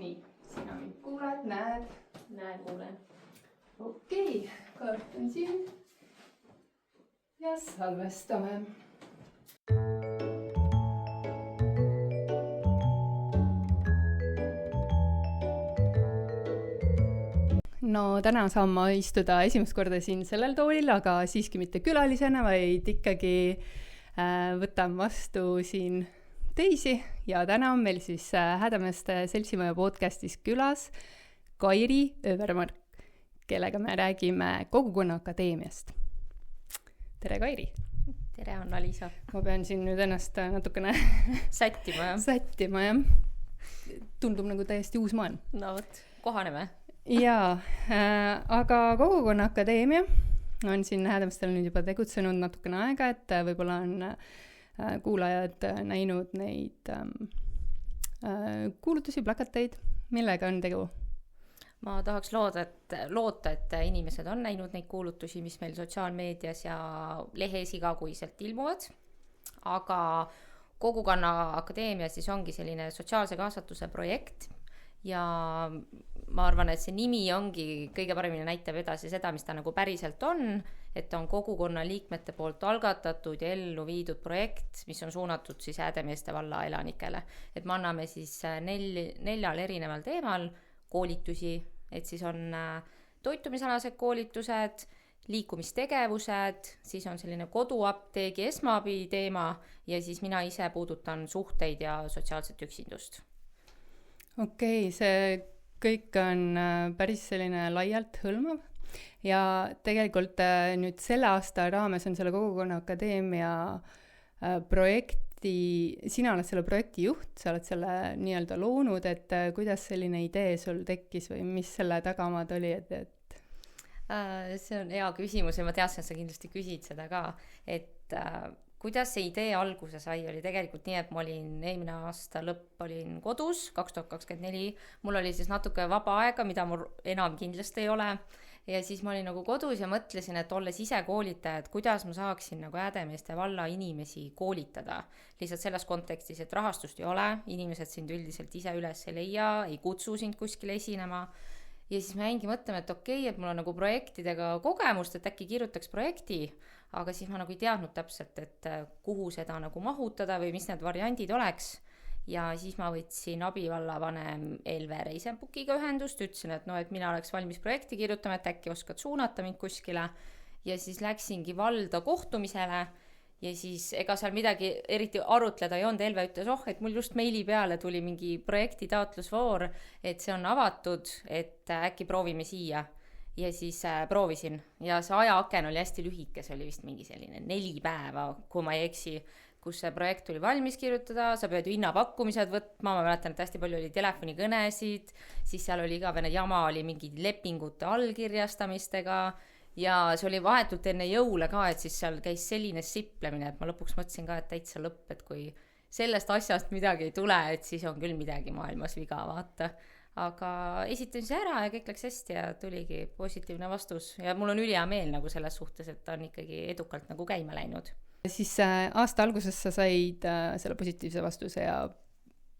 Nii, sina mind kuuled, näed? Näen, kuulen. Okei, kaart on siin. Ja salvestame. No täna saan ma istuda esimest korda siin sellel toolil, aga siiski mitte külalisena, vaid ikkagi võtan vastu siin teisi ja täna on meil siis Häädemeeste Seltsimaja podcastis külas Kairi Övermark, kellega me räägime Kogukonna Akadeemiast. Tere, Kairi! Tere, Anna-Liisa! Ma pean siin nüüd ennast natukene sättima, jah. Tundub nagu täiesti uus maailm. No võt, kohaneme. Jaa, aga Kogukonna Akadeemia on siin Häädemeestel nüüd juba tegutsenud natukene aega, et võib-olla on kuulajad näinud neid kuulutusi, plakateid. Millega on tegu? Ma tahaks loota, et inimesed on näinud neid kuulutusi, mis meil sotsiaalmeedias ja lehes igakuiselt ilmuvad. Aga Kogukonna Akadeemia siis ongi selline sotsiaalse kaasatuse projekt ja ma arvan, et see nimi ongi kõige paremini näitab edasi seda, mis ta nagu päriselt on, et on kogukonna liikmete poolt algatatud ja ellu viidud projekt, mis on suunatud siis Häädemeeste valla elanikele. Et me anname siis 4 erineval teemal koolitusi, et siis on toitumisalased koolitused, liikumistegevused, siis on selline koduapteegi esmaabi teema ja siis mina ise puudutan suhteid ja sotsiaalset üksindust. Okei, see kõik on päris selline laialt hõlmav ja tegelikult nüüd selle aasta raames on selle Kogukonna Akadeemia projekti, sina oled selle projekti juht, sa oled selle nii-öelda loonud, et kuidas selline idee sul tekkis või mis selle tagamaad oli, See on hea küsimus ja ma teadsin, et sa kindlasti küsid seda ka, et kuidas see idee alguse sai, oli tegelikult nii, et ma olin eelmine aasta lõpp olin kodus, 2024, mul oli siis natuke vaba aega, mida mul enam kindlasti ei ole, ja siis ma olin nagu kodus ja mõtlesin, et olles ise koolitaja, et kuidas ma saaksin nagu Häädemeeste valla inimesi koolitada. Lihtsalt selles kontekstis, et rahastust ei ole, inimesed sind üldiselt ise üles ei leia, ei kutsu sind kuskile esinema. Ja siis ma jäingi mõtlema, et okei, et mul on nagu projektidega kogemust, et äkki kirjutaks projekti, aga siis ma nagu ei teadnud täpselt, et kuhu seda nagu mahutada või mis need variandid oleks. Ja siis ma võtsin abivallavanem Elve Reisenbukiga ühendust, ütlesin, et et mina oleks valmis projekti kirjutama, et äkki oskad suunata mind kuskile. Ja siis läksingi valda kohtumisele ja siis ega seal midagi eriti arutleda ei olnud. Elve ütles, et mul just meili peale tuli mingi projekti taotlusvoor, et see on avatud, et äkki proovime siia. Ja siis proovisin ja see ajaaken oli hästi lühike, see oli vist mingi selline 4 päeva, kui ma ei eksi, kus see projekt tuli valmis kirjutada, sa pead ju hinnapakkumised võtma, ma mäletan, et hästi palju oli telefonikõnesid, siis seal oli igavene jama, oli mingi lepingute allkirjastamistega ja see oli vahetult enne jõule ka, et siis seal käis selline siplemine, et ma lõpuks mõtlesin ka, et täitsa lõpp, et kui sellest asjast midagi ei tule, et siis on küll midagi maailmas viga, vaata. Aga esitasin see ära ja kõik läks hästi ja tuligi positiivne vastus ja mul on ülihea meel nagu selles suhtes, et ta on ikkagi edukalt nagu käima läinud. Siis aasta alguses sa said selle positiivse vastuse ja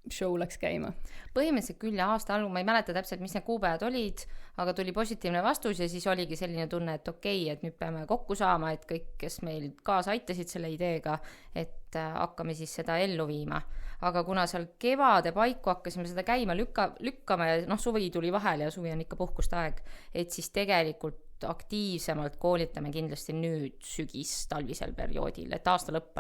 show läks käima? Põhimõtteliselt küll ja aasta algul, ma ei mäleta täpselt, mis need kuupäevad olid, aga tuli positiivne vastus ja siis oligi selline tunne, et okei, et nüüd peame kokku saama, et kõik, kes meil kaasa aitasid selle ideega, et hakkame siis seda ellu viima. Aga kuna seal kevade paiku hakkasime seda käima lükkama ja suvi tuli vahel ja suvi on ikka puhkuste aeg, et siis tegelikult aktiivsemalt koolitame kindlasti nüüd sügis-talvisel perioodil, et aasta lõpp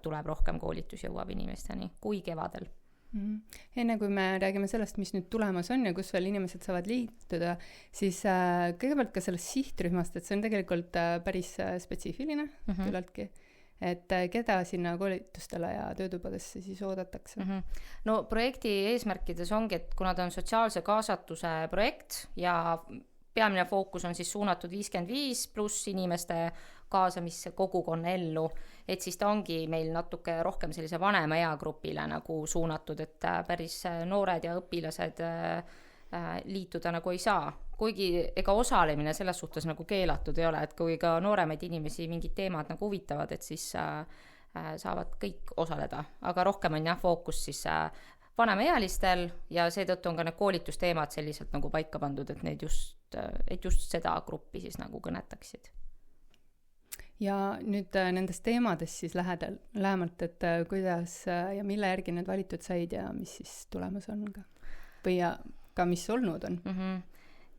tuleb rohkem koolitus jõuab inimesteni kui kevadel. Enne kui me räägime sellest, mis nüüd tulemas on ja kus veel inimesed saavad liituda, siis kõigepealt ka sellest sihtrühmast, et see on tegelikult päris spetsiifiline küllaltki. Et keda sinna koolitustele ja töötubadesse siis oodatakse? No projekti eesmärkides ongi, et kuna ta on sotsiaalse kaasatuse projekt ja peamine fookus on siis suunatud 55 pluss inimeste kaasamisse kogukonna ellu, et siis ta ongi meil natuke rohkem sellise vanema eagrupile nagu suunatud, et päris noored ja õpilased liituda nagu ei saa. Kuigi ega osalemine selles suhtes nagu keelatud ei ole, et kui ka nooremaid inimesi mingid teemad nagu huvitavad, et siis saavad kõik osaleda. Aga rohkem on fookus siis vanemaealistel ja seetõttu on ka need koolitusteemad selliselt nagu paika pandud, et just seda gruppi siis nagu kõnetaksid. Ja nüüd nendest teemadest siis lähemalt, et kuidas ja mille järgi need valitud said ja mis siis tulemus on ka? Või ja ka mis olnud on?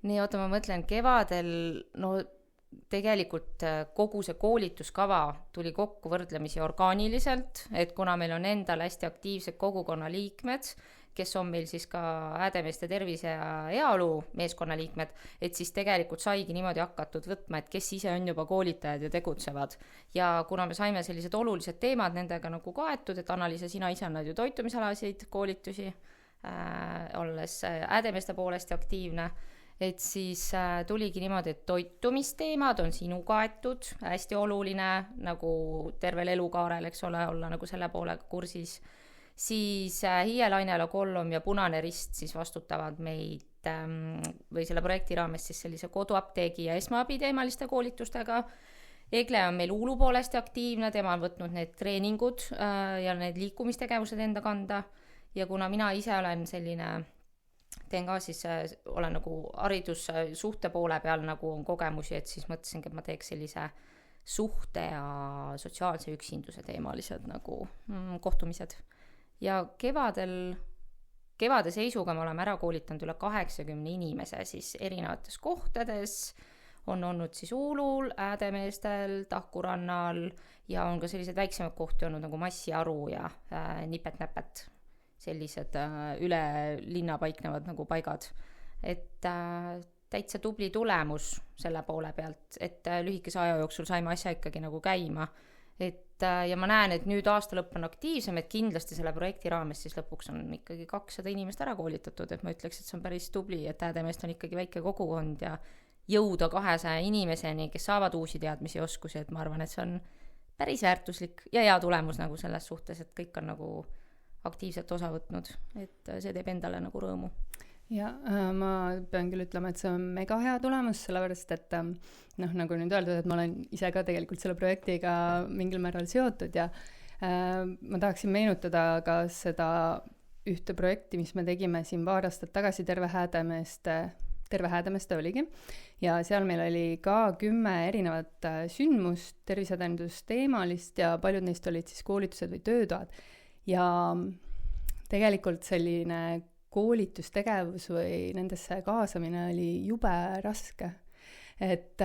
Nii, oota, ma mõtlen, kevadel, tegelikult kogu see koolituskava tuli kokku võrdlemisi orgaaniliselt, et kuna meil on endal hästi aktiivsed kogukonna liikmed, kes on meil siis ka Häädemeeste tervise ja heaolu meeskonna liikmed, et siis tegelikult saigi niimoodi hakatud võtma, et kes ise on juba koolitajad ja tegutsevad. Ja kuna me saime sellised olulised teemad nendega nagu kaetud, et Annaliisa, sina ise annad ju toitumisalaseid koolitusi, olles Häädemeeste poolest aktiivne, et siis tuligi niimoodi, et toitumisteemad on sinu kaetud, hästi oluline nagu tervel elukaarel, eks ole, olla nagu selle poolega kursis. Siis Hiielainela Kollom ja Punane Rist siis vastutavad meid või selle projekti raames siis sellise koduapteegi ja esmaabi teemaliste koolitustega. Egle on meil Uulu poolest aktiivne, tema on võtnud need treeningud ja need liikumistegevused enda kanda. Ja kuna mina ise olen selline, teen ka siis, olen nagu haridussuhte poole peal nagu on kogemusi, et siis mõtlesingi, et ma teeks sellise suhte ja sotsiaalse üksinduse teemalised nagu kohtumised. Ja kevade seisuga me oleme ära koolitanud üle 80 inimese siis erinevates kohtades, on olnud siis Uulul, Häädemeestel, Tahkurannal ja on ka sellised väiksemad kohti olnud nagu Massiaru ja Nipet-Näpet, sellised üle linna paiknevad nagu paigad. Et täitsa tubli tulemus selle poole pealt, et lühikese aja jooksul saime asja ikkagi nagu käima. Ja ma näen, et nüüd aasta lõpp on aktiivsem, et kindlasti selle projekti raames siis lõpuks on ikkagi 200 inimest ära koolitatud, et ma ütleks, et see on päris tubli, et Häädemeest on ikkagi väike kogukond ja jõuda 200 inimeseni, kes saavad uusi teadmisi ja oskusi, et ma arvan, et see on päris väärtuslik ja hea tulemus nagu selles suhtes, et kõik on nagu aktiivselt osa võtnud, et see teeb endale nagu rõõmu. Ja ma pean küll ütlema, et see on mega hea tulemus, sellepärast et nagu nüüd öeldud, et ma olen ise ka tegelikult selle projektiga mingil määral seotud ja ma tahaksin meenutada ka seda ühte projekti, mis me tegime siin paar aastat tagasi Terve Häädemeeste oligi ja seal meil oli ka 10 erinevat sündmust, terviseedendusteemalist ja paljud neist olid siis koolitused või töötoad ja tegelikult selline koolitustegevus või nendesse kaasamine oli jube raske. Et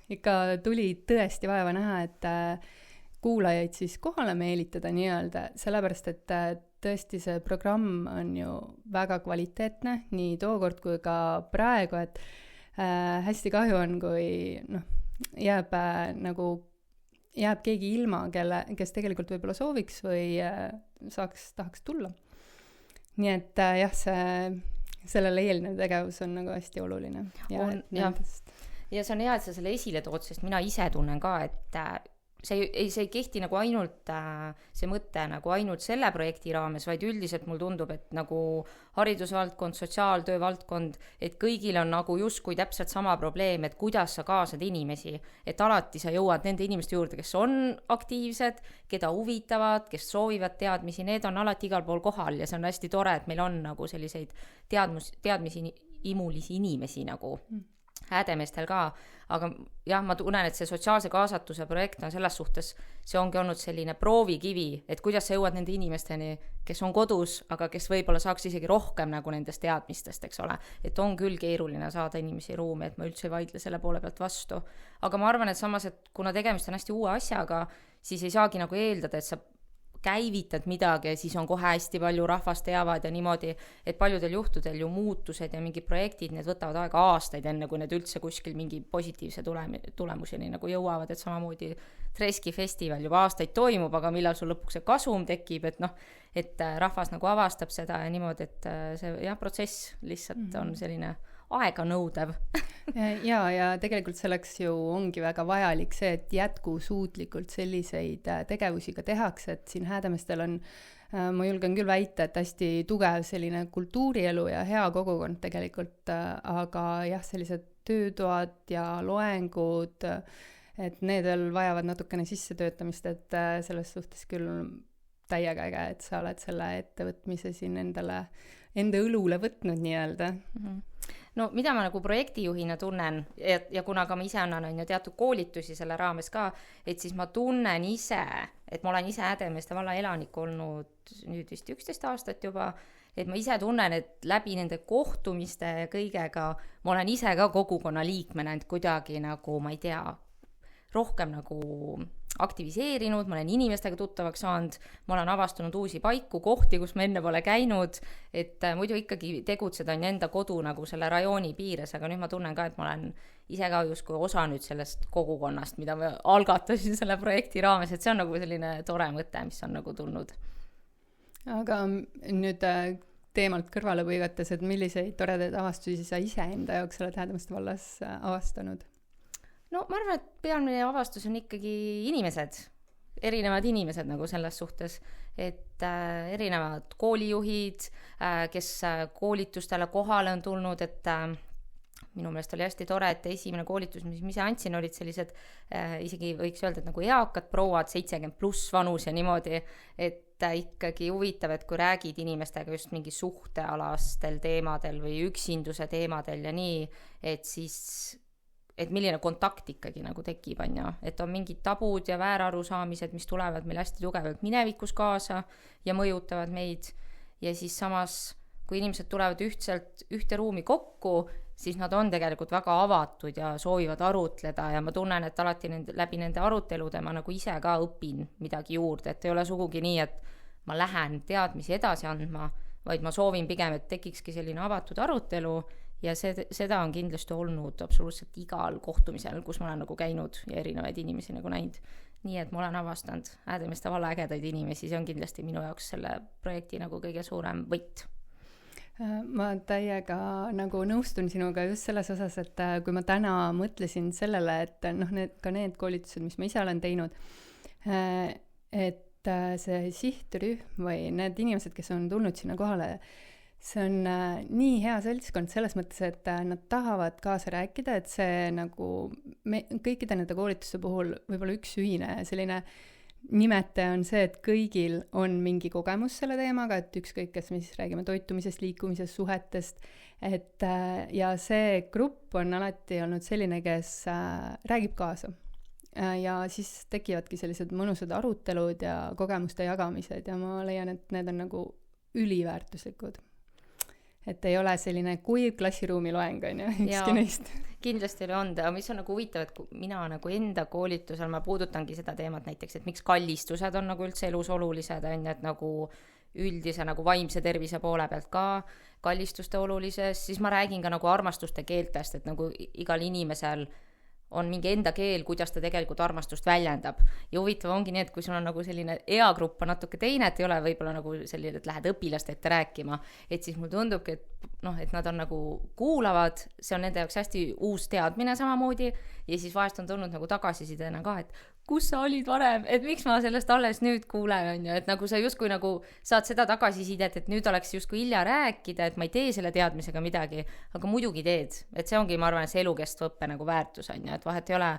ikka tuli tõesti vaeva näha, et kuulajaid siis kohale meelitada nii-öelda, sellepärast et tõesti see programm on ju väga kvaliteetne, nii tookord kui ka praegu, et hästi kahju on, kui jääb keegi ilma, kes tegelikult võib-olla sooviks või tahaks tulla. Nii et jah, sellele eelnev tegevus on nagu hästi oluline. Ja see on hea, et sa selle esile tood, sest mina ise tunnen ka, et see ei kehti nagu ainult see mõte nagu ainult selle projekti raames, vaid üldiselt mul tundub, et nagu haridusvaldkond, sotsiaaltöö valdkond, et kõigil on nagu justkui täpselt sama probleem, et kuidas sa kaasad inimesi, et alati sa jõuad nende inimeste juurde, kes on aktiivsed, keda huvitavad, kes soovivad teadmisi, need on alati igal pool kohal ja see on hästi tore, et meil on nagu selliseid teadmisi imulisi inimesi nagu Häädemeestel ka, aga jah, ma tunnen, et see sotsiaalse kaasatuse projekt on selles suhtes, see ongi olnud selline proovikivi, et kuidas sa jõuad nende inimesteni, kes on kodus, aga kes võib-olla saaks isegi rohkem nagu nendest teadmistest, eks ole, et on küll keeruline saada inimesi ruumi, et ma üldse ei vaidle selle poole pealt vastu, aga ma arvan, et samas, et kuna tegemist on hästi uue asjaga, siis ei saagi nagu eeldada, et sa käivitad midagi ja siis on kohe hästi palju rahvast teavad ja niimoodi, et paljudel juhtudel ju muutused ja mingid projektid, need võtavad aega aastaid enne, kui need üldse kuskil mingi positiivse tulemuseni nagu jõuavad, et samamoodi Treski festival juba aastaid toimub, aga millal sul lõpuks see kasum tekib, et rahvas nagu avastab seda ja niimoodi, et see protsess lihtsalt on selline aega nõudev. ja tegelikult selleks ju ongi väga vajalik see, et jätkusuutlikult selliseid tegevusi ka tehakse, et siin Häädemeestel on, ma julgen küll väita, et hästi tugev selline kultuurielu ja hea kogukond tegelikult, aga jah, sellised töötoad ja loengud, et need veel vajavad natukene sissetöötamist, et selles suhtes küll täiega äge, et sa oled selle ettevõtmise siin enda õlule võtnud nii-öelda. No mida ma nagu projektijuhina tunnen ja kuna ka ma ise annan on ju teatud koolitusi selle raames ka, et siis ma tunnen ise, et ma olen ise Häädemeeste valla elanik olnud nüüd vist 11 aastat juba, et ma ise tunnen, et läbi nende kohtumiste ja kõigega ma olen ise ka kogukonna liikmena end kuidagi nagu, ma ei tea, rohkem nagu aktiviseerinud, ma olen inimestega tuttavaks saanud, ma olen avastanud uusi paiku, kohti, kus ma enne pole käinud, et muidu ikkagi tegutseda on enda kodu nagu selle rajooni piires, aga nüüd ma tunnen ka, et ma olen ise ka justkui osa nüüd sellest kogukonnast, mida ma algatasin selle projekti raames, et see on nagu selline tore mõte, mis on nagu tulnud. Aga nüüd teemalt kõrvale põigates, et milliseid toredaid avastusi sa ise enda jaoks oled Häädemeeste vallas avastanud? No ma arvan, et peamine avastus on ikkagi inimesed, erinevad inimesed nagu selles suhtes, et erinevad koolijuhid, kes koolitustele kohale on tulnud, et minu meelest oli hästi tore, et esimene koolitus, mis ma ise andsin, olid sellised isegi võiks öelda, et nagu eakad prouad, 70 pluss vanus ja niimoodi, et ikkagi huvitav, et kui räägid inimestega just mingi suhtealastel teemadel või üksinduse teemadel ja nii, et siis et milline kontakt ikkagi nagu tekib, on ju, et on mingid tabud ja väärarusaamised, mis tulevad meil hästi tugevalt minevikus kaasa ja mõjutavad meid ja siis samas, kui inimesed tulevad ühte ruumi kokku, siis nad on tegelikult väga avatud ja soovivad arutleda ja ma tunnen, et alati läbi nende arutelude ma nagu ise ka õpin midagi juurde, et ei ole sugugi nii, et ma lähen teadmisi edasi andma, vaid ma soovin pigem, et tekikski selline avatud arutelu ja seda on kindlasti olnud absoluutselt igal kohtumisel, kus ma olen nagu käinud ja erinevaid inimesi nagu näinud. Nii et ma olen avastanud Häädemeeste valla ägedaid inimesi, see on kindlasti minu jaoks selle projekti nagu kõige suurem võit. Ma täiega nagu nõustun sinuga just selles osas, et kui ma täna mõtlesin sellele, et need koolitused, mis ma ise olen teinud, et see sihtrühm või need inimesed, kes on tulnud sinna kohale, see on nii hea seltskond selles mõttes, et nad tahavad kaasa rääkida, et see nagu kõikide nende koolituste puhul võib-olla üks ühine selline nimetaja on see, et kõigil on mingi kogemus selle teemaga, et ükskõik, kes me siis räägime toitumisest, liikumisest, suhetest, et ja see grupp on alati olnud selline, kes räägib kaasa. Ja siis tekivadki sellised mõnusad arutelud ja kogemuste jagamised ja ma leian, et need on nagu üliväärtuslikud. Et ei ole selline kuiv klassiruumi loeng, on ju, ükski neist. Kindlasti oli on, mis on nagu huvitav, et mina nagu enda koolitusel ma puudutangi seda teemat näiteks, et miks kallistused on nagu üldse elus olulised, on ju, et nagu üldise nagu vaimse tervise poole pealt ka kallistuste olulises, siis ma räägin ka nagu armastuste keeltest, et nagu igal inimesel on mingi enda keel, kuidas ta tegelikult armastust väljendab. Ja huvitav ongi nii, et kui sul on nagu selline eagrupp on natuke teine, et ei ole võib-olla nagu selline, et lähed õpilaste ette rääkima, et siis mul tundubki, et nad on nagu kuulavad, see on nende jaoks hästi uus teadmine samamoodi ja siis vahest on tulnud nagu tagasisidena ka, et kus sa olid varem, et miks ma sellest alles nüüd kuulen, on ju, et nagu sa justkui nagu saad seda tagasisidet, et nüüd oleks justkui hilja rääkida, et ma ei tee selle teadmisega midagi, aga muidugi teed, et see ongi, ma arvan, see elukestva õppe nagu väärtus, on ju, et vahet ei ole,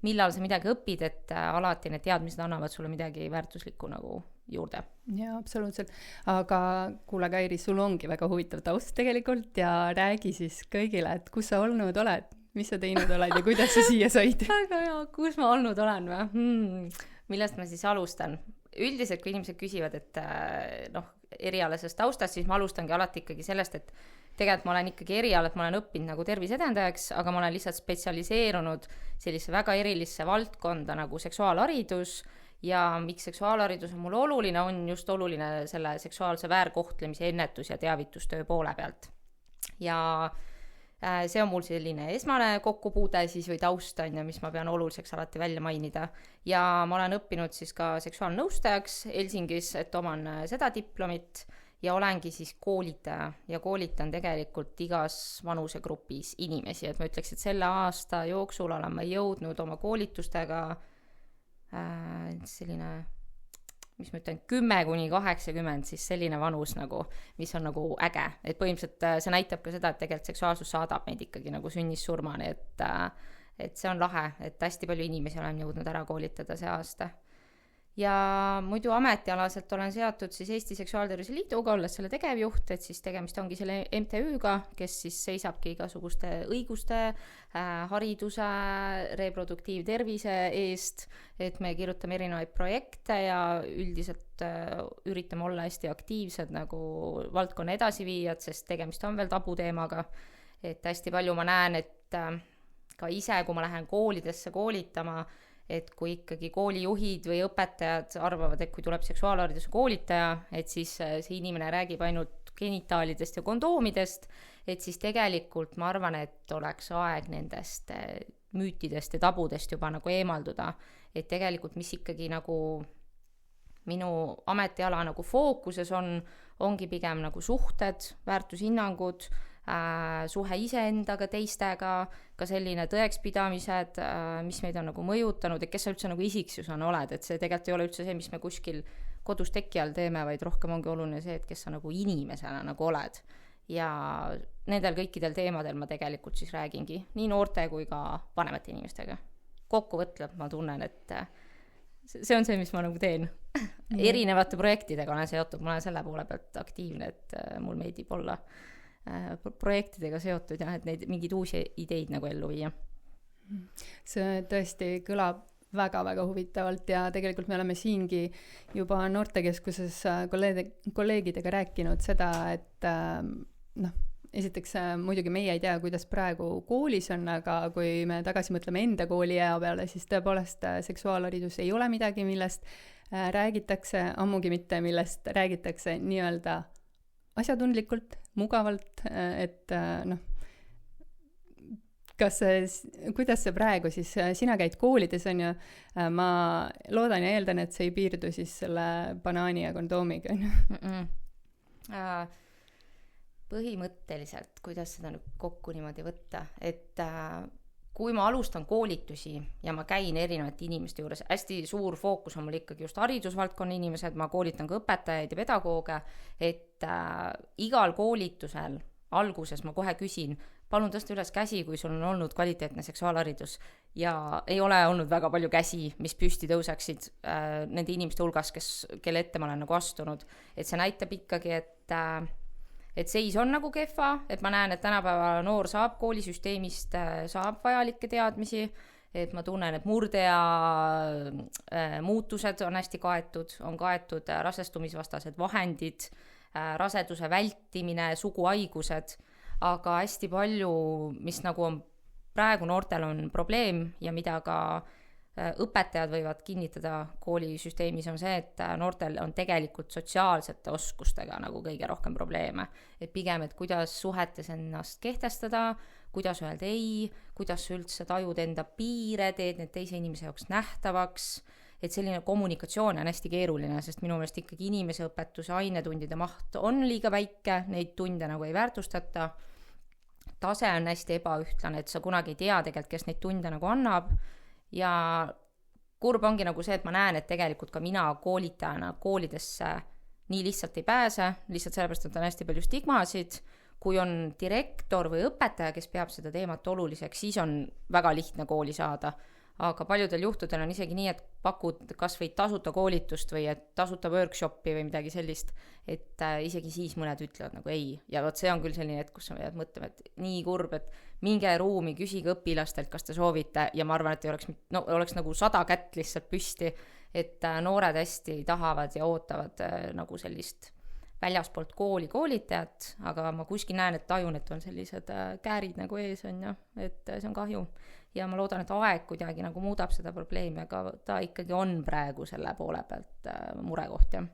millal sa midagi õpid, et alati need teadmised annavad sulle midagi väärtuslikku nagu juurde. Jaa, absoluutselt. Aga kuule, Kairi, sul ongi väga huvitav taust tegelikult ja räägi siis kõigile, et kus sa olnud oled, mis sa teinud oled ja kuidas sa siia said? Aga jaa, kus ma olnud olen või? Millest ma siis alustan? Üldiselt, kui inimesed küsivad, et erialasest taustast, siis ma alustangi alati ikkagi sellest, et tegelikult ma olen ikkagi erialat, ma olen õppinud nagu terviseedendajaks, aga ma olen lihtsalt spetsialiseerunud sellise väga erilisse valdkonda nagu seksuaalharidus ja miks seksuaalharidus on mulle oluline, on just oluline selle seksuaalse väärkohtlemise ennetus- ja teavitustöö poole pealt. Ja see on mul selline esmane kokkupuude siis või taust on ja mis ma pean oluliseks alati välja mainida. Ja ma olen õppinud siis ka seksuaalnõustajaks Helsingis, et oman seda diplomit ja olengi siis koolitaja ja koolitan tegelikult igas vanusegrupis inimesi, et ma ütleks, et selle aasta jooksul olen ma jõudnud oma koolitustega selline mis ma ütlen, 10–80, siis selline vanus nagu, mis on nagu äge. Et põhimõtteliselt see näitab ka seda, et tegelikult seksuaalsus saadab meid ikkagi nagu sünnist surmani, et see on lahe, et hästi palju inimesi olen jõudnud ära koolitada see aasta. ja muidu ametialaselt olen seotud siis Eesti Seksuaaltervise Liiduga, olles selle tegevjuht, et siis tegemist ongi selle MTÜ-ga, kes siis seisabki igasuguste õiguste, hariduse, reproduktiivtervise eest, et me kirjutame erinevaid projekte ja üldiselt üritame olla hästi aktiivsed nagu valdkonna edasiviijad, sest tegemist on veel tabuteemaga, et hästi palju ma näen, et ka ise, kui ma lähen koolidesse koolitama, et kui ikkagi koolijuhid või õpetajad arvavad, et kui tuleb seksuaalhariduse koolitaja, et siis see inimene räägib ainult genitaalidest ja kondoomidest, et siis tegelikult ma arvan, et oleks aeg nendest müütidest ja tabudest juba nagu eemalduda, et tegelikult mis ikkagi nagu minu ametiala nagu fookuses ongi pigem nagu suhted, väärtushinnangud, suhe iseendaga, teistega, ka selline tõekspidamised, mis meid on nagu mõjutanud, et kes sa üldse nagu isiksusena oled, et see tegelikult ei ole üldse see, mis me kuskil kodus teki all teeme, vaid rohkem ongi oluline see, et kes sa nagu inimesena nagu oled. Ja nendel kõikidel teemadel ma tegelikult siis räägingi nii noorte kui ka vanemate inimestega. Kokkuvõtleb ma tunnen, et see on see, mis ma nagu teen. Erinevate projektidega olen seotud, ma olen selle poole pealt aktiivne, et mul meeldib olla projektidega seotud ja et neid mingeid uusi ideid nagu ellu viia. See tõesti kõlab väga-väga huvitavalt ja tegelikult me oleme siingi juba noortekeskuses kolleegidega rääkinud seda, et esiteks muidugi meie ei tea, kuidas praegu koolis on, aga kui me tagasi mõtleme enda kooliea peale, siis tõepoolest seksuaalharidus ei ole midagi, millest räägitakse, ammugi mitte, millest räägitakse nii-öelda asjatundlikult, mugavalt, et kuidas see praegu siis, sina käid koolides, on ju, ma loodan ja eeldan, et see ei piirdu siis selle banaani ja kondoomiga, on ju? Põhimõtteliselt, kuidas seda nüüd kokku niimoodi võtta, et kui ma alustan koolitusi ja ma käin erinevate inimeste juures, hästi suur fookus on mul ikkagi just haridusvaldkonna inimesed, ma koolitan ka õpetajaid ja pedagooge, et igal koolitusel alguses ma kohe küsin, palun tõsta üles käsi, kui sul on olnud kvaliteetne seksuaalharidus ja ei ole olnud väga palju käsi, mis püsti tõuseksid nende inimeste hulgas, kelle ette ma olen nagu astunud, et see näitab ikkagi, et seis on nagu kehva, et ma näen, et tänapäeva noor saab koolisüsteemist, saab vajalikke teadmisi, et ma tunnen, et murde ja muutused on hästi kaetud, on kaetud rasestumisvastased vahendid, raseduse vältimine, suguhaigused, aga hästi palju, mis nagu on praegu noortel on probleem ja mida ka õpetajad võivad kinnitada koolisüsteemis on see, et noortel on tegelikult sotsiaalsete oskustega nagu kõige rohkem probleeme. Et pigem, et kuidas suhetes ennast kehtestada, kuidas öelda ei, kuidas üldse tajud enda piire, teed need teise inimese jaoks nähtavaks, et selline kommunikatsioon on hästi keeruline, sest minu meelest ikkagi inimeseõpetuse ainetundide maht on liiga väike, neid tunde nagu ei väärtustata, tase on hästi ebaühtlane, et sa kunagi ei tea tegelikult, kes neid tunde nagu annab. Ja kurb ongi nagu see, et ma näen, et tegelikult ka mina koolitajana koolidesse nii lihtsalt ei pääse, lihtsalt sellepärast, et on hästi palju stigmasid. Kui on direktor või õpetaja, kes peab seda teemat oluliseks, siis on väga lihtne kooli saada. Aga paljudel juhtudel on isegi nii, et pakud kas või tasuta koolitust või et tasuta workshopi või midagi sellist, et isegi siis mõned ütlevad nagu ei. Ja see on küll selline hetk, kus sa pead mõtlema, et nii kurb, et minge ruumi, küsige õpilastelt, kas te soovite ja ma arvan, et oleks nagu 100 kätt lihtsalt püsti, et noored hästi tahavad ja ootavad nagu sellist väljaspoolt koolitajat, aga ma kuskil näen, et tajun, et on sellised käärid nagu ees on ja, et see on kahju. Ja ma loodan, et aeg kuidagi nagu muudab seda probleemi, aga ta ikkagi on praegu selle poole pealt murekoht, jah.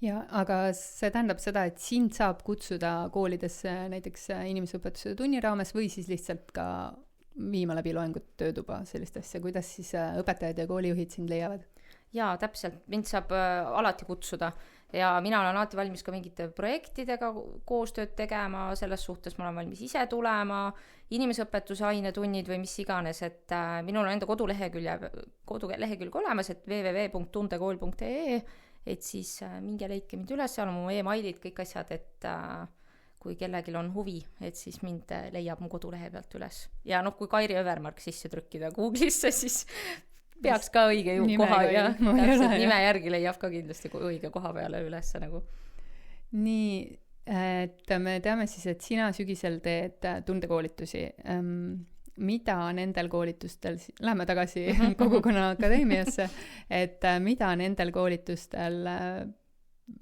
Ja, aga see tähendab seda, et sind saab kutsuda koolidesse näiteks inimeseõpetuse tunni raames või siis lihtsalt ka viima läbi loengut töötuba sellist asja, kuidas siis õpetajad ja koolijuhid sind leiavad? Jaa, täpselt, mind saab alati kutsuda ja mina olen alati valmis ka mingite projektidega koostööd tegema, selles suhtes ma olen valmis ise tulema, inimeseõpetuse ainetunnid või mis iganes, et minul on enda kodulehekülg olemas, et www.tundekool.ee, et siis minge leidke mind üles, seal on mu e-mailid, kõik asjad, et kui kellelgi on huvi, et siis mind leiab mu kodulehe pealt üles. Ja kui Kairi Övermark sisse trükkida Google'isse, siis peaks ka õige koha ja täpselt nime järgi leiab ka kindlasti õige koha peale üles nagu. Nii, et me teame siis, et sina sügisel teed tundekoolitusi. Mida nendel koolitustel, lähme tagasi Kogukonna Akadeemiasse, et mida nendel koolitustel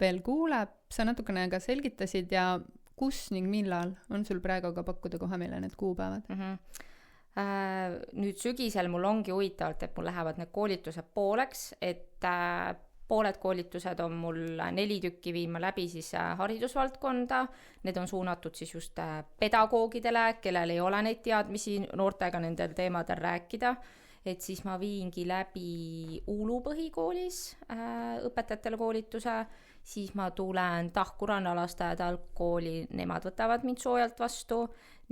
veel kuuleb, sa natukene ka selgitasid ja kus ning millal on sul praegu ka pakkuda kohe meile need kuupäevad? Nüüd sügisel mul ongi huvitavalt, et mul lähevad need koolitused pooleks, et pooled koolitused on mul 4 tükki viima läbi siis haridusvaldkonda, need on suunatud siis just pedagoogidele, kellel ei ole neid teadmisi noortega nendel teemadel rääkida, et siis ma viingi läbi Uulu põhikoolis õpetajatele koolituse, siis ma tulen Tahkuranna lasteaed algkooli, nemad võtavad mind soojalt vastu,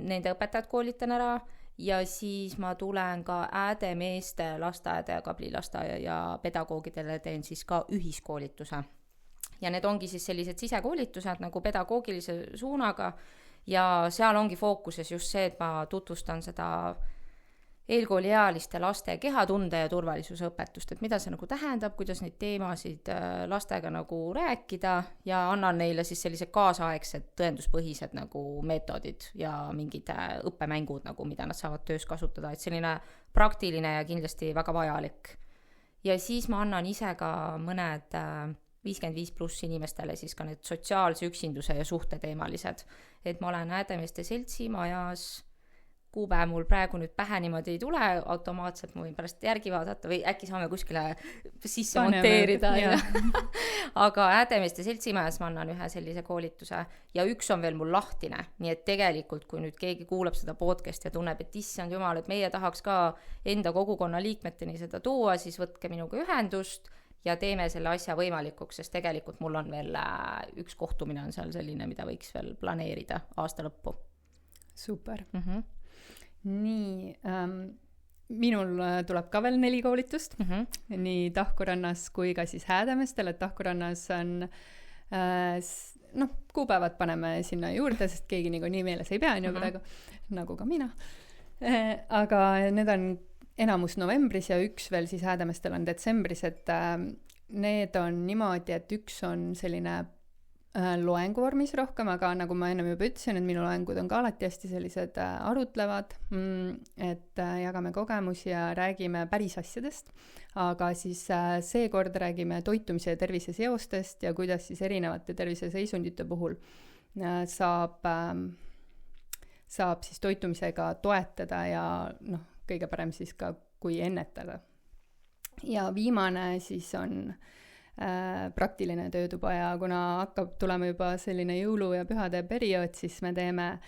nende õpetajad koolitan ära ja siis ma tulen ka Äädemeeste lasteaeda ja Kabli lasteaia ja pedagoogidele teen siis ka ühiskoolituse. Ja need ongi siis sellised sisekoolitused nagu pedagoogilise suunaga ja seal ongi fookuses just see, et ma tutvustan seda eelkooliealiste laste kehatunde ja turvalisuse õpetust, et mida see nagu tähendab, kuidas neid teemasid lastega nagu rääkida ja annan neile siis sellised kaasaegsed tõenduspõhised nagu meetodid ja mingid õppemängud nagu, mida nad saavad töös kasutada, et selline praktiline ja kindlasti väga vajalik. Ja siis ma annan ise ka mõned 55+ inimestele siis ka need sotsiaalse üksinduse ja suhteteemalised, et ma olen Äädemeeste seltsi majas, kuupäev mul praegu nüüd pähe niimoodi ei tule automaatselt, ma võin pärast järgi vaadata või äkki saame kuskile sisse monteerida. Aga Äädemeeste seltsimajas ma annan ühe sellise koolituse ja üks on veel mul lahtine, nii et tegelikult kui nüüd keegi kuulab seda podcasti ja tunneb, et issand jumal, et meie tahaks ka enda kogukonna liikmeteni seda tuua, siis võtke minuga ühendust ja teeme selle asja võimalikuks, sest tegelikult mul on veel üks kohtumine on seal selline, mida võiks veel planeerida aasta lõppu. Super. Nii, minul tuleb ka veel 4 koolitust, nii Tahkurannas kui ka siis Häädemeestel, et Tahkurannas on, kuupäevad paneme sinna juurde, sest keegi nii meeles ei pea praegu, nagu ka mina. Aga need on enamus novembris ja üks veel siis Häädemeestel on detsembris, et need on niimoodi, et üks on selline loenguvormis rohkem, aga nagu ma ennem juba ütlesin, et minu loengud on ka alati hästi sellised arutlevad, et jagame kogemusi ja räägime päris asjadest, aga siis seekord räägime toitumise ja tervise seostest ja kuidas siis erinevate terviseseisundite puhul saab siis toitumisega toetada ja kõige parem siis ka kui ennetada. Ja viimane siis on praktiline töötuba ja kuna hakkab tulema juba selline jõulu- ja pühade periood, siis me teeme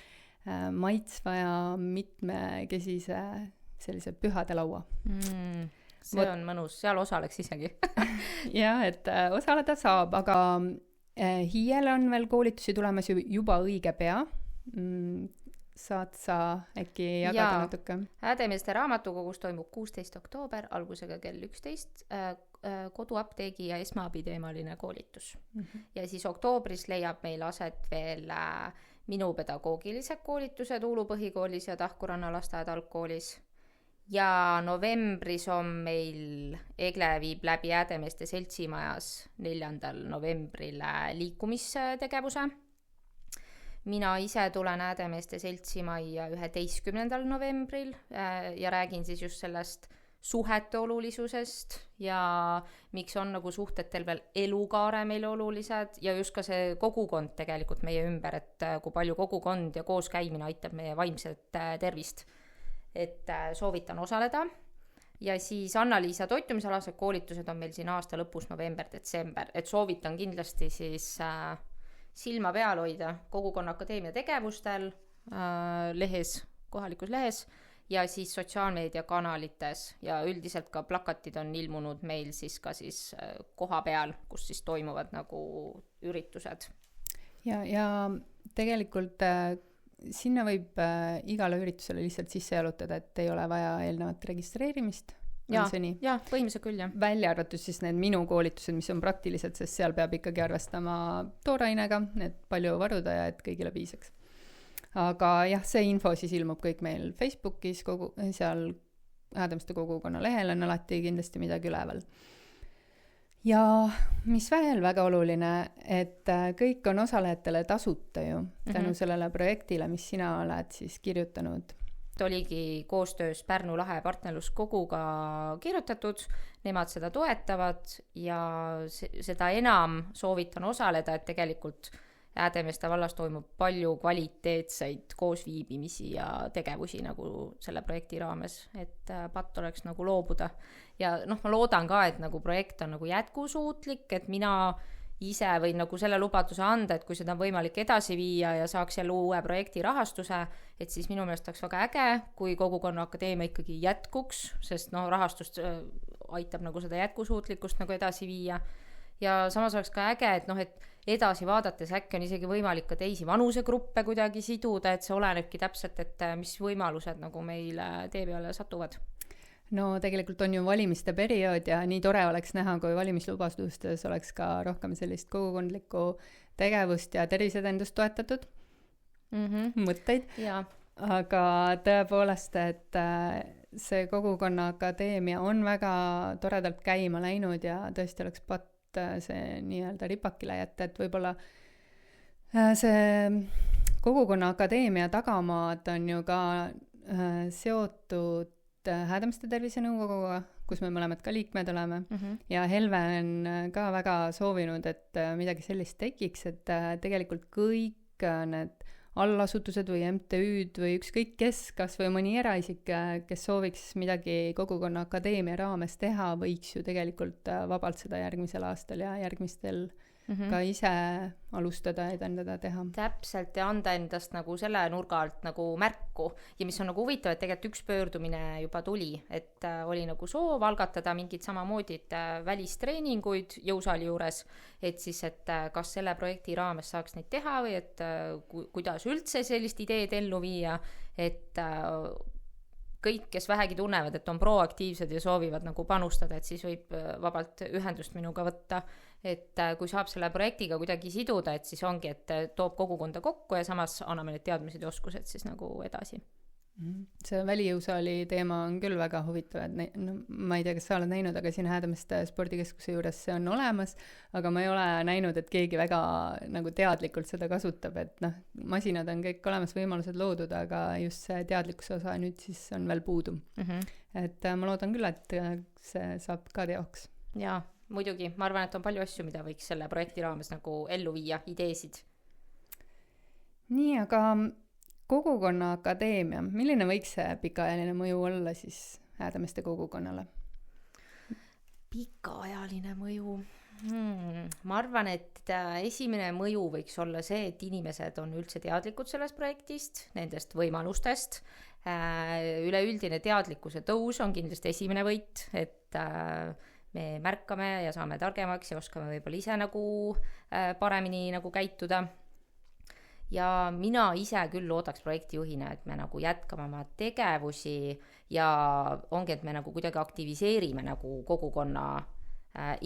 maitsva ja mitmekesise sellise pühade laua. See on mõnus, seal osaleks isegi. Jah, et osaleda saab, aga Hiiel on veel koolitusi tulemas juba õige pea. Saad sa äkki jagada natuke? Äädemeeste raamatukogus toimub 16. oktoober algusega kell 11 koduapteegi ja esmaabiteemaline koolitus. Ja siis oktoobris leiab meil aset veel minu pedagoogilised koolitused Uulu põhikoolis ja Tahkuranna lasteaed algkoolis. Ja novembris on meil Egle viib läbi Äädemeeste seltsimajas 4. novembril liikumistegevuse. Mina ise tulen Äädemeeste seltsimajja 11. novembril ja räägin siis just sellest suhete olulisusest ja miks on nagu suhtetel veel elukaare meile olulised ja just ka see kogukond tegelikult meie ümber, et kui palju kogukond ja koos käimine aitab meie vaimset tervist. Et soovitan osaleda. Ja siis Anna-Liisa toitumisalased koolitused on meil siin aasta lõpus november-detsember, et soovitan kindlasti siis silma peal hoida Kogukonna Akadeemia tegevustel lehes, kohalikus lehes ja siis sotsiaalmeediakanalites ja üldiselt ka plakatid on ilmunud meil siis ka siis koha peal, kus siis toimuvad nagu üritused. Ja tegelikult sinna võib igale üritusele lihtsalt sisse jalutada, et ei ole vaja eelnevat registreerimist. Ja, põhimõtteliselt küll, jah. Välja arvatud siis need minu koolitused, mis on praktilised, sest seal peab ikkagi arvestama toorainega, et palju varuda ja et kõigile piisaks. Aga jah, see info siis ilmub kõik meil Facebookis, seal Häädemeeste kogukonna lehel on alati kindlasti midagi üleval. Ja mis veel väga oluline, et kõik on osalejatele tasuta ju tänu sellele projektile, mis sina oled siis kirjutanud. Oligi koostöös Pärnu lahe partnerluskoguga kirjutatud, nemad seda toetavad ja seda enam soovitan osaleda, et tegelikult Häädemeeste vallas toimub palju kvaliteetseid koosviibimisi ja tegevusi nagu selle projekti raames, et patt oleks nagu loobuda. Ja ma loodan ka, et nagu projekt on nagu jätkusuutlik, et mina ise võin nagu selle lubaduse anda, et kui seda on võimalik edasi viia ja saaks jälle uue projekti rahastuse, et siis minu meelest oleks väga äge, kui Kogukonna Akadeemia ikkagi jätkuks, sest rahastust aitab nagu seda jätkusuutlikkust nagu edasi viia. Ja samas oleks ka äge, et et edasi vaadates äkki on isegi võimalik ka teisi vanusegruppe kuidagi siduda, et see olenebki täpselt, et mis võimalused nagu meil tee peale satuvad. No tegelikult on ju valimiste periood ja nii tore oleks näha, kui valimislubastustes oleks ka rohkem sellist kogukondlikku tegevust ja tervisedendust toetatud mõtteid. Ja. Aga tõepoolest, et see Kogukonna Akadeemia on väga toredalt käima läinud ja tõesti oleks patt see nii-öelda ripakile jätta, et võib-olla see Kogukonna Akadeemia tagamaad on ju ka seotud Häädemeeste tervisenõukoguga, kus me mõlemad ka liikmed oleme ja Helve on ka väga soovinud, et midagi sellist tekiks, et tegelikult kõik need allasutused või MTÜd või ükskõik kes, kas või mõni eraisik, kes sooviks midagi Kogukonna Akadeemia raames teha, võiks ju tegelikult vabalt seda järgmisel aastal ja järgmistel ka ise alustada, edendada, teha. Täpselt, ja anda endast nagu selle nurga alt nagu märku. Ja mis on nagu huvitav, et tegelikult üks pöördumine juba tuli, et oli nagu soov algatada mingid samamoodi välistreeninguid jõusaali juures, et siis, et kas selle projekti raames saaks neid teha või et kuidas üldse sellist ideed ellu viia, et kõik, kes vähegi tunnevad, et on proaktiivsed ja soovivad nagu panustada, et siis võib vabalt ühendust minuga võtta, et kui saab selle projektiga kuidagi siduda, et siis ongi, et toob kogukonda kokku ja samas anname need teadmised ja oskused siis nagu edasi. See välijõusaali teema on küll väga huvitav, et ma ei tea, kas sa oled näinud, aga siin Häädemeeste spordikeskuse juures see on olemas, aga ma ei ole näinud, et keegi väga nagu teadlikult seda kasutab, et masinad on kõik olemas, võimalused loodud, aga just see teadlikkuse osa nüüd siis on veel puudu. Et ma loodan küll, et see saab ka teoks. Jaa, muidugi, ma arvan, et on palju asju, mida võiks selle projekti raames nagu ellu viia, ideesid. Nii, aga Kogukonna Akadeemia, milline võiks see pikaajaline mõju olla siis Häädemeeste kogukonnale? Pikaajaline mõju? Ma arvan, et esimene mõju võiks olla see, et inimesed on üldse teadlikud sellest projektist, nendest võimalustest. Üleüldine teadlikkuse tõus on kindlasti esimene võit, et me märkame ja saame targemaks ja oskame võib-olla ise nagu paremini nagu käituda. Ja mina ise küll loodaks projektijuhina, et me nagu jätkame oma tegevusi ja ongi, et me nagu kuidagi aktiviseerime nagu kogukonna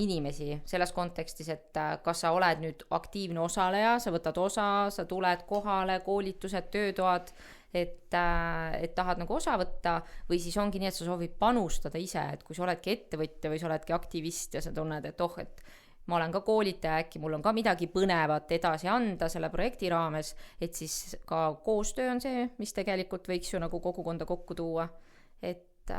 inimesi selles kontekstis, et kas sa oled nüüd aktiivne osaleja, sa võtad osa, sa tuled kohale, koolitused, töötoad, et tahad nagu osa võtta või siis ongi nii, et sa soovid panustada ise, et kui sa oledki ettevõtja või sa oledki aktivist ja sa tunned, et et ma olen ka koolitaja, äkki mul on ka midagi põnevat edasi anda selle projekti raames, et siis ka koostöö on see, mis tegelikult võiks ju nagu kogukonda kokku tuua, et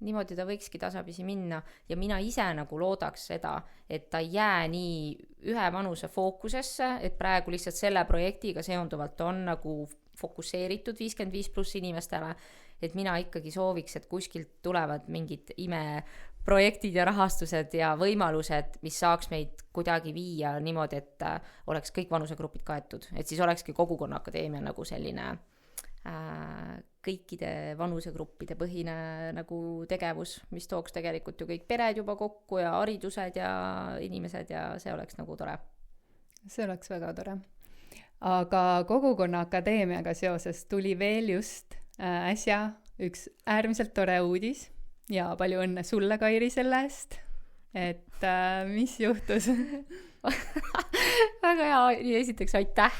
niimoodi ta võikski tasapisi minna ja mina ise nagu loodaks seda, et ta ei jää nii ühe vanuse fookusesse, et praegu lihtsalt selle projektiga seonduvalt on nagu fokusseeritud 55+ inimestele, et mina ikkagi sooviks, et kuskilt tulevad mingid projektid ja rahastused ja võimalused, mis saaks meid kuidagi viia niimoodi, et oleks kõik vanusegrupid kaetud. Et siis olekski Kogukonna Akadeemia nagu selline kõikide vanusegruppide põhine nagu tegevus, mis tooks tegelikult ju kõik pered juba kokku ja haridused ja inimesed ja see oleks nagu tore. See oleks väga tore. Aga Kogukonna Akadeemiaga seoses tuli veel just äsja üks äärmiselt tore uudis. Ja palju õnne sulle, Kairi, selle eest, et mis juhtus? Väga hea, esiteks aitäh,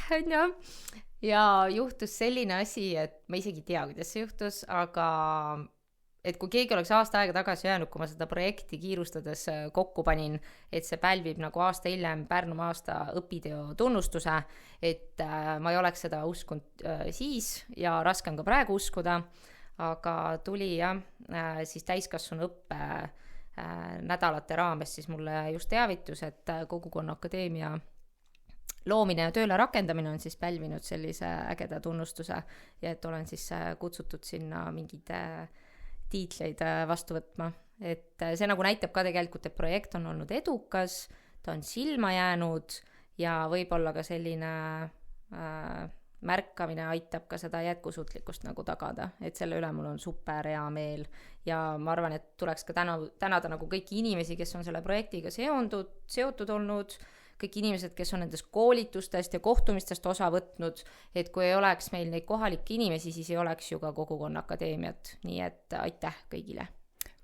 ja juhtus selline asi, et ma isegi ei tea, kuidas see juhtus, aga et kui keegi oleks aasta aega tagasi öelnud, kui ma seda projekti kiirustades kokku panin, et see pälvib nagu aasta hiljem Pärnumaa aasta õpiteo tunnustuse, et ma ei oleks seda uskunud siis ja raske on ka praegu uskuda, aga tuli jah, siis täiskasvanu õppe nädalate raames siis mulle just teavitus, et Kogukonna Akadeemia loomine ja tööle rakendamine on siis pälvinud sellise ägeda tunnustuse ja et olen siis kutsutud sinna mingeid tiitleid vastu võtma. Et see nagu näitab ka tegelikult, et projekt on olnud edukas, ta on silma jäänud ja võib-olla ka selline märkamine aitab ka seda jätkusuutlikkust nagu tagada, et selle üle mul on super hea meel ja ma arvan, et tuleks ka tänada nagu kõiki inimesi, kes on selle projektiga seotud olnud, kõik inimesed, kes on nendest koolitustest ja kohtumistest osa võtnud, et kui ei oleks meil neid kohalikke inimesi, siis ei oleks ju ka Kogukonna Akadeemiat, nii et aitäh kõigile.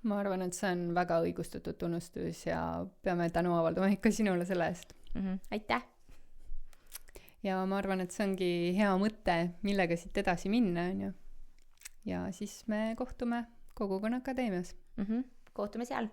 Ma arvan, et see on väga õigustatud tunnustus ja peame tänu avaldama ikka sinule selle eest. Aitäh! Ja ma arvan, et see ongi hea mõte, millega siit edasi minna, on ju. Ja siis me kohtume Kogukonna Akadeemias. Kohtume seal!